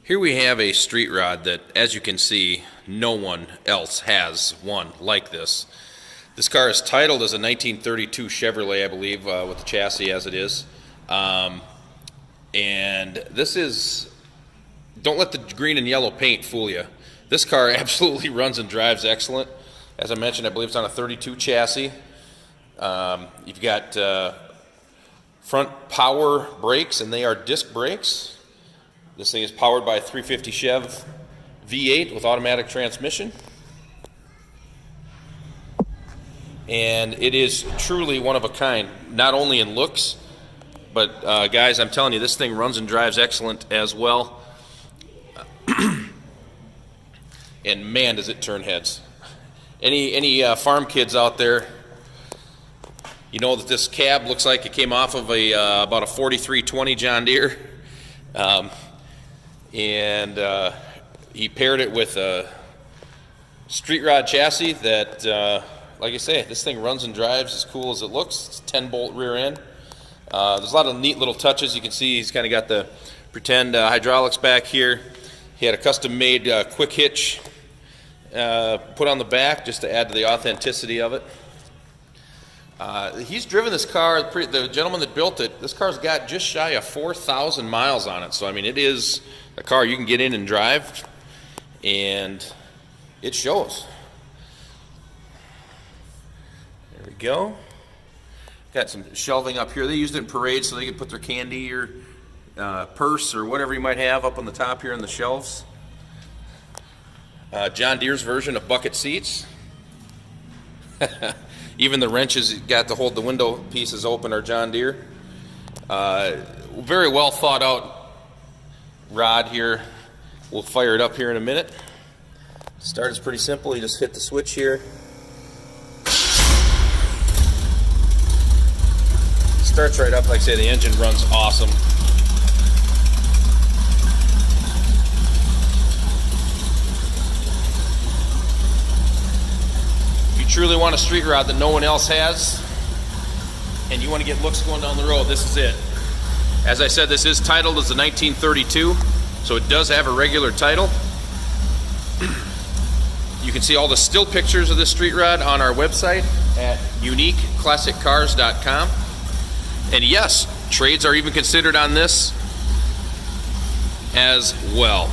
Here we have a street rod that, as you can see, no one else has one like this. This car is titled as a 1932 Chevrolet, I believe, with the chassis as it is. And this is, don't let the green and yellow paint fool you. This car absolutely runs and drives excellent. As I mentioned, I believe it's on a 32 chassis. You've got front power brakes, and they are disc brakes. This thing is powered by a 350 Chev V8 with automatic transmission. And it is truly one of a kind, not only in looks, but guys, I'm telling you, this thing runs and drives excellent as well. And man, does it turn heads. Any farm kids out there, you know that this cab looks like it came off of about a 4320 John Deere. He paired it with a street rod chassis that, like I say, this thing runs and drives as cool as it looks. It's a 10-bolt rear end. There's a lot of neat little touches. You can see he's kind of got the pretend hydraulics back here. He had a custom-made quick hitch put on the back just to add to the authenticity of it. He's driven this car, the gentleman that built it, this car's got just shy of 4,000 miles on it. So, I mean, it is a car you can get in and drive, and it shows. There we go. Got some shelving up here. They used it in parades so they could put their candy or purse or whatever you might have up on the top here on the shelves. John Deere's version of bucket seats. Even the wrenches you got to hold the window pieces open are John Deere. Very well thought out rod here. We'll fire it up here in a minute. Start is pretty simple. You just hit the switch here. Starts right up. Like I say, the engine runs awesome. If you truly want a street rod that no one else has, and you want to get looks going down the road, this is it. As I said, this is titled as a 1932, so it does have a regular title. You can see all the still pictures of this street rod on our website at uniqueclassiccars.com. And yes, trades are even considered on this as well.